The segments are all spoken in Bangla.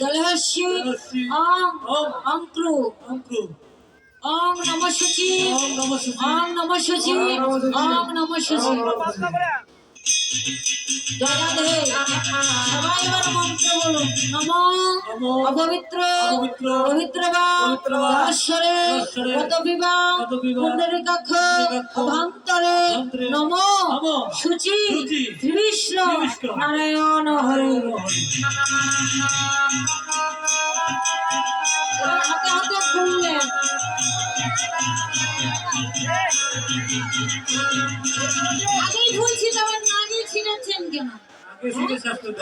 জলহস্যি অঙ্ক্রু ওম নমঃ শুচি ওম নমঃ শুচি ওম নমঃ শুচি। জয় রাধে। সবাই এবার মন্ত্র বলুন। নমো অপবিত্র পবিত্র বা জলেশ্বরে গতবিবা পুণ্ডরীকাক্ষ অভান্তরে নমো শুচি শ্রীবিষ্ণু নারায়ণ হরে। হাতে হাতে খুললেন। আগেই ভুল ছিটাবেন না, আগেই ছিটাচ্ছেন কেন?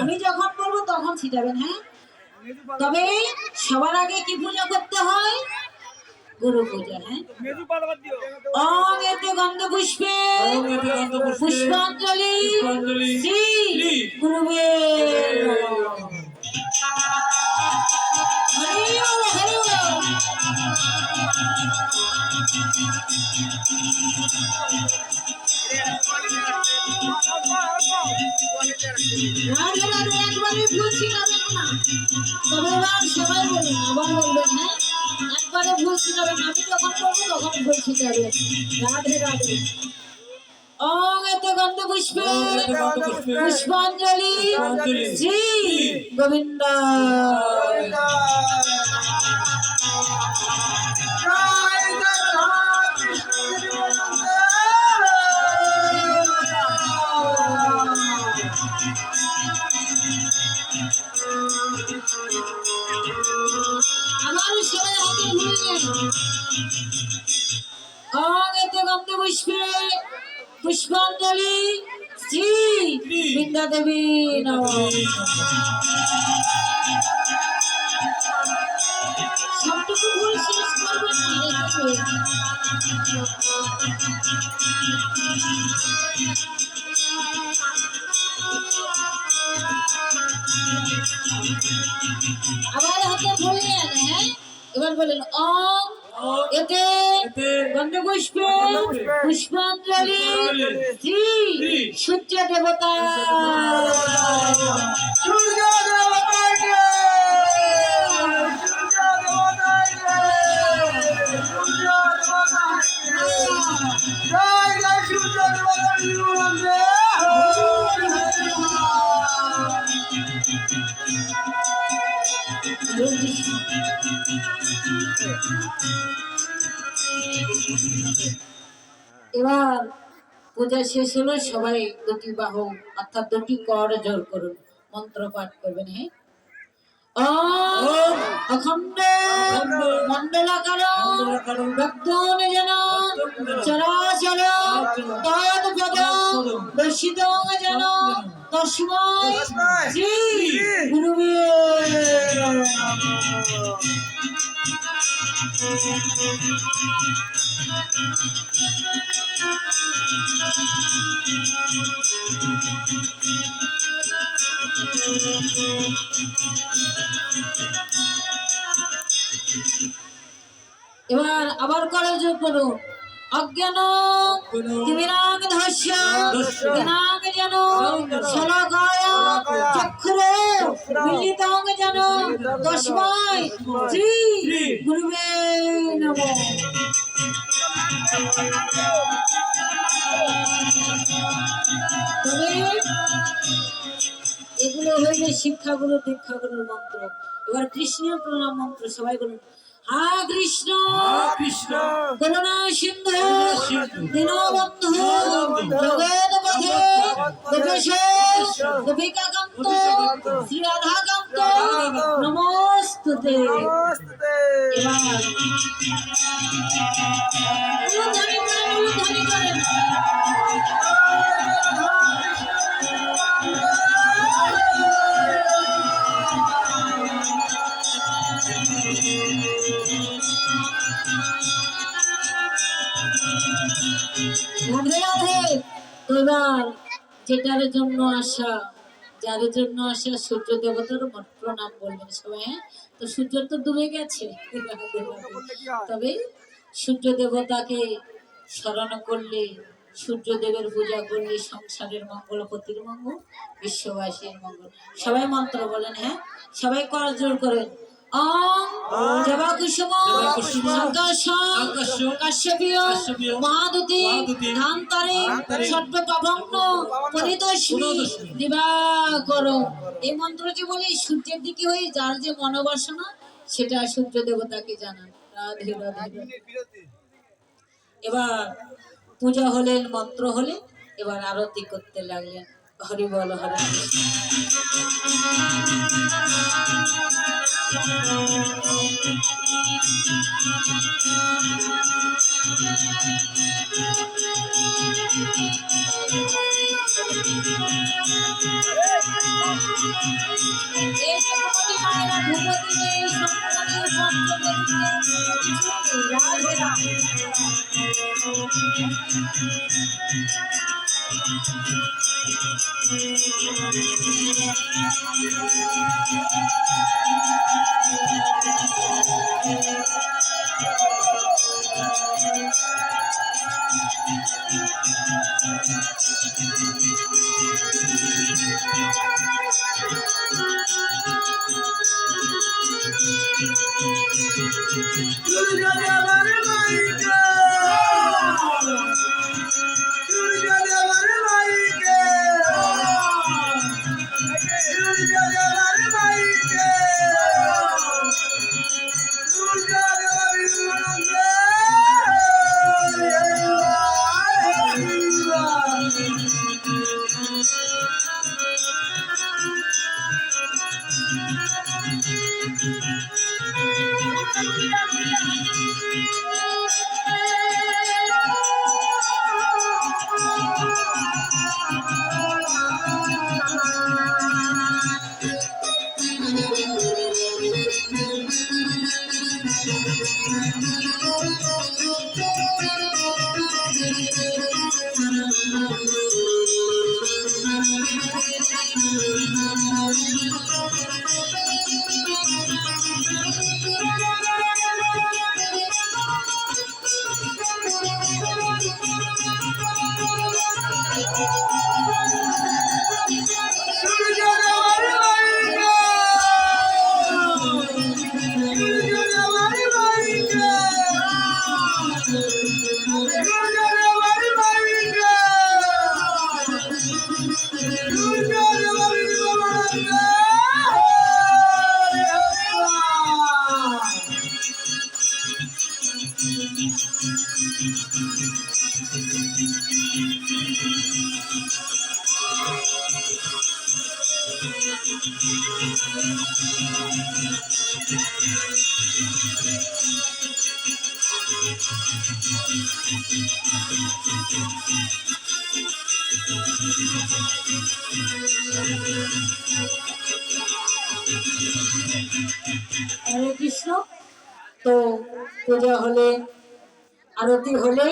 আমি যখন বলবো তখন ছিটাবেন। হ্যাঁ, তবে সবার আগে কি পূজা করতে হয়? গুরু পূজা। হ্যাঁ, ওম এতে গন্ধ পুষ্পে পুষ্পাঞ্জলি শ্রী গুরুবে হরি ওম হরি ওম। রাধে রাধে। একবারে ভুল ছিটাবেন না, তবে এবার সবাই বলুন, আবার বলবেন। হ্যাঁ, একবারে ভুল ছিটাবেন। আমি যখন বলবো তখন ভুল ছিটাবেন। রাধে রাধে। ওম এতে গন্ধ পুষ্পে পুষ্পাঞ্জলি শ্রী গোবিন্দ। আমার সবাই হাতে ভুললেন। ওম এতে গন্ধ পুষ্পে পুষ্পাঞ্জলি শ্রী বৃন্দা দেবী নমঃ। সবটুকু ভুল শেষ করবেন না, রেখে আবার হাতে বললেন। হ্যাঁ, এবার বলেন ওম এতে গন্ধ পুষ্পে পুষ্পাঞ্জলি শ্রী সূর্য দেবতা। এবার পূজা শেষ হলো। সবাই দুটি বাহু অর্থাৎ দুটি কর জোর করুন, মন্ত্র পাঠ করবেন। হ্যাঁ, ওম অখণ্ড মণ্ডলাকারং ব্যক্তং যেন চরাচর তৎপদং দর্শিতং যেন তস্मै শ্রী গুরুবে এবার আবার করে যোগ করুন। অজ্ঞান তিমিরাং ধস্য জ্ঞানাং যেন শলাকায় চক্ষুরে মিলিতং যেন তস্मै শ্রী গুরুবে নমঃ। তবে এগুলো হইলে শিক্ষাগুলো দীক্ষাগুলোর মন্ত্র। এবার কৃষ্ণের প্রণাম মন্ত্র সবাই বলুন। হা কৃষ্ণ করুণা সিন্ধু দীনবন্ধু জগৎপথে গোপেশ গোপিকাকান্ত শ্রী রাধাকান্ত নমস্তুতে। এবার এবার যেটার জন্য আসা, যার জন্য আসা সূর্য দেবতার প্রণাম বলবেন সবাই। হ্যাঁ, তো সূর্য তো ডুবে গেছে, তবে সূর্য দেবতাকে স্মরণ করলে সূর্যদেবের পূজা করলে সংসারের মঙ্গল, পতির মঙ্গল, বিশ্ববাসীর মঙ্গল। সবাই মন্ত্র বলেন, হ্যাঁ সবাই কর জোর করেন। ওম জবা কুসুম সংকাশং কাশ্যপীয় মহাদুতি ধান্তারে সর্ব পাবন্ন পরিতোষ্মি দিবাকরো। এই মন্ত্রটি বলে সূর্যের দিকে হয়ে যার যে মনোবাসনা সেটা সূর্য দেবতাকে জানান। রাধে রাধে। এবার পূজা হলেন, মন্ত্র হলে এবার আরতি করতে লাগলেন। হরি বল হরে হরে কৃষ্ণ। তো পূজা হলে, আরতি হলে